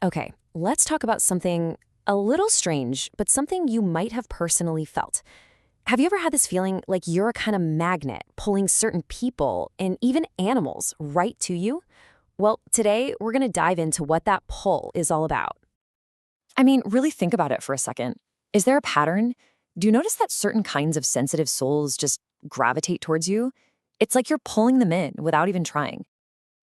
Okay, let's talk about something a little strange, but something you might have personally felt. Have you ever had this feeling like you're a kind of magnet pulling certain people and even animals right to you? Well, today we're going to dive into what that pull is all about. I mean, really think about it for a second. Is there a pattern? Do you notice that certain kinds of sensitive souls just gravitate towards you? It's like you're pulling them in without even trying.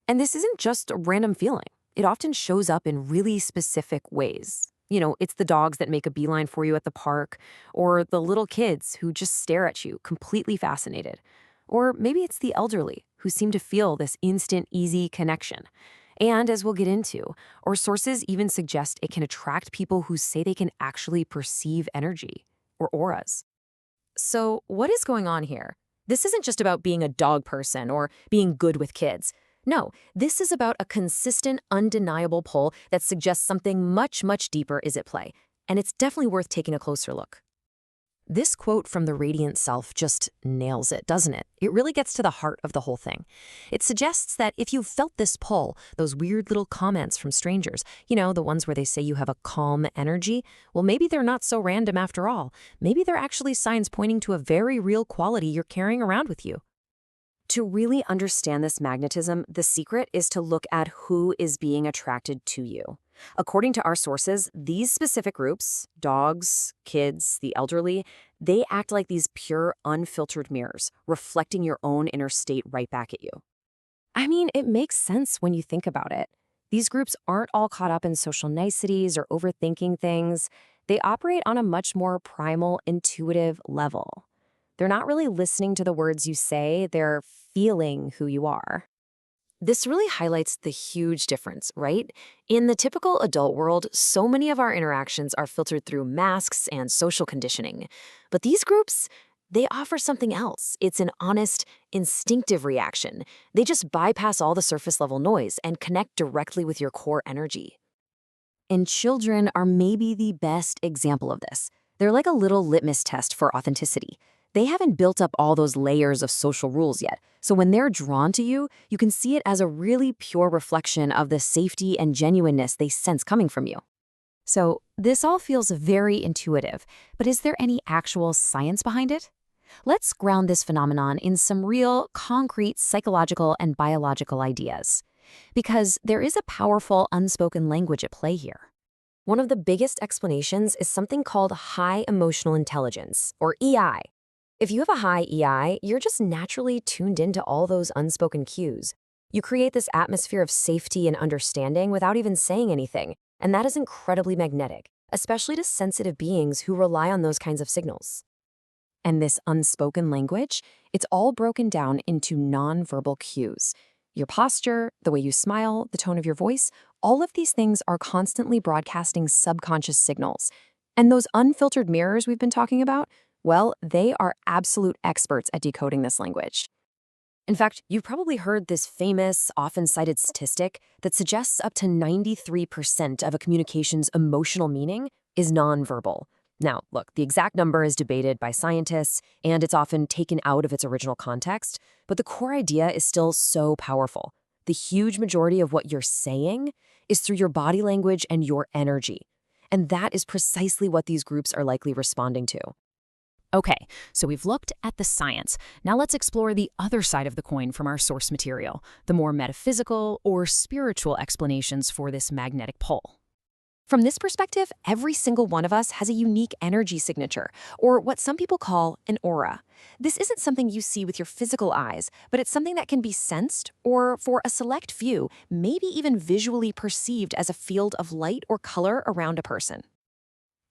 And this isn't just a random feeling, it often shows up in really specific ways. It's the dogs that make a beeline for you at the park, or the little kids who just stare at you, completely fascinated. Or maybe it's the elderly who seem to feel this instant, easy connection. And as we'll get into, our sources even suggest it can attract people who say they can actually perceive energy or auras. So, what is going on here? This isn't just about being a dog person or being good with kids. No, this is about a consistent, undeniable pull that suggests something much, much deeper is at play. And it's definitely worth taking a closer look. This quote from the Radiant Self just nails it, doesn't it? It really gets to the heart of the whole thing. It suggests that if you've felt this pull, those weird little comments from strangers, the ones where they say you have a calm energy, well, maybe they're not so random after all. Maybe they're actually signs pointing to a very real quality you're carrying around with you. To really understand this magnetism, the secret is to look at who is being attracted to you. According to our sources, these specific groups, dogs, kids, the elderly, they act like these pure, unfiltered mirrors, reflecting your own inner state right back at you. I mean, it makes sense when you think about it. These groups aren't all caught up in social niceties or overthinking things. They operate on a much more primal, intuitive level. They're not really listening to the words you say, they're feeling who you are. This really highlights the huge difference, right? In the typical adult world, so many of our interactions are filtered through masks and social conditioning. But these groups, they offer something else. It's an honest, instinctive reaction. They just bypass all the surface level noise and connect directly with your core energy. And children are maybe the best example of this. They're like a little litmus test for authenticity. They haven't built up all those layers of social rules yet, so when they're drawn to you, you can see it as a really pure reflection of the safety and genuineness they sense coming from you. So, this all feels very intuitive, but is there any actual science behind it? Let's ground this phenomenon in some real, concrete psychological and biological ideas. Because there is a powerful unspoken language at play here. One of the biggest explanations is something called high emotional intelligence, or EI. If you have a high EI, you're just naturally tuned into all those unspoken cues. You create this atmosphere of safety and understanding without even saying anything, and that is incredibly magnetic, especially to sensitive beings who rely on those kinds of signals. And this unspoken language, it's all broken down into nonverbal cues. Your posture, the way you smile, the tone of your voice, all of these things are constantly broadcasting subconscious signals. And those unfiltered mirrors we've been talking about, well, they are absolute experts at decoding this language. In fact, you've probably heard this famous, often cited statistic that suggests up to 93% of a communication's emotional meaning is nonverbal. Now, look, the exact number is debated by scientists, and it's often taken out of its original context, but the core idea is still so powerful. The huge majority of what you're saying is through your body language and your energy. And that is precisely what these groups are likely responding to. Okay, so we've looked at the science. Now let's explore the other side of the coin from our source material, the more metaphysical or spiritual explanations for this magnetic pull. From this perspective, every single one of us has a unique energy signature, or what some people call an aura. This isn't something you see with your physical eyes, but it's something that can be sensed, or for a select few, maybe even visually perceived as a field of light or color around a person.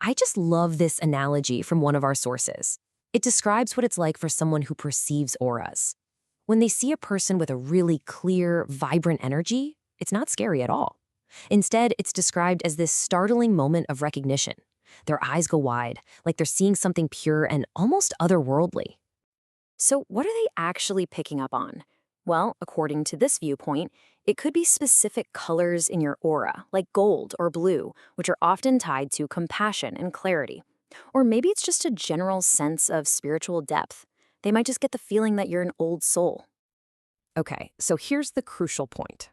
I just love this analogy from one of our sources. It describes what it's like for someone who perceives auras. When they see a person with a really clear, vibrant energy, it's not scary at all. Instead, it's described as this startling moment of recognition. Their eyes go wide, like they're seeing something pure and almost otherworldly. So what are they actually picking up on? Well, according to this viewpoint, it could be specific colors in your aura, like gold or blue, which are often tied to compassion and clarity. Or maybe it's just a general sense of spiritual depth. They might just get the feeling that you're an old soul. Okay, so here's the crucial point.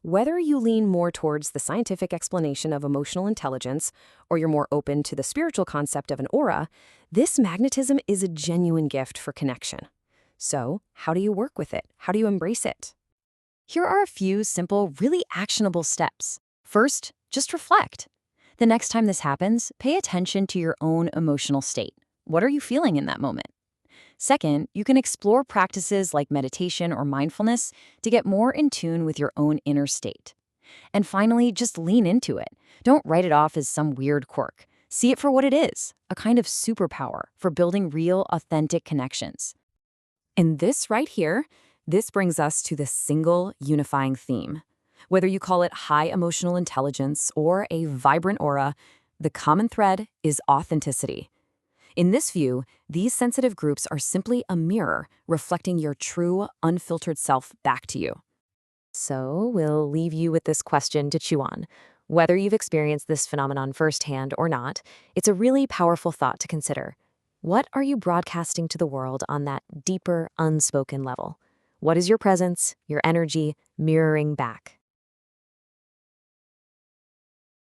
Whether you lean more towards the scientific explanation of emotional intelligence or you're more open to the spiritual concept of an aura, this magnetism is a genuine gift for connection. So, how do you work with it? How do you embrace it? Here are a few simple, really actionable steps. First, just reflect. The next time this happens, pay attention to your own emotional state. What are you feeling in that moment? Second, you can explore practices like meditation or mindfulness to get more in tune with your own inner state. And finally, just lean into it. Don't write it off as some weird quirk. See it for what it is, a kind of superpower for building real, authentic connections. And this right here, this brings us to the single unifying theme. Whether you call it high emotional intelligence or a vibrant aura, the common thread is authenticity. In this view, these sensitive groups are simply a mirror reflecting your true, unfiltered self back to you. So we'll leave you with this question to chew on. Whether you've experienced this phenomenon firsthand or not, it's a really powerful thought to consider. What are you broadcasting to the world on that deeper, unspoken level? What is your presence, your energy, mirroring back?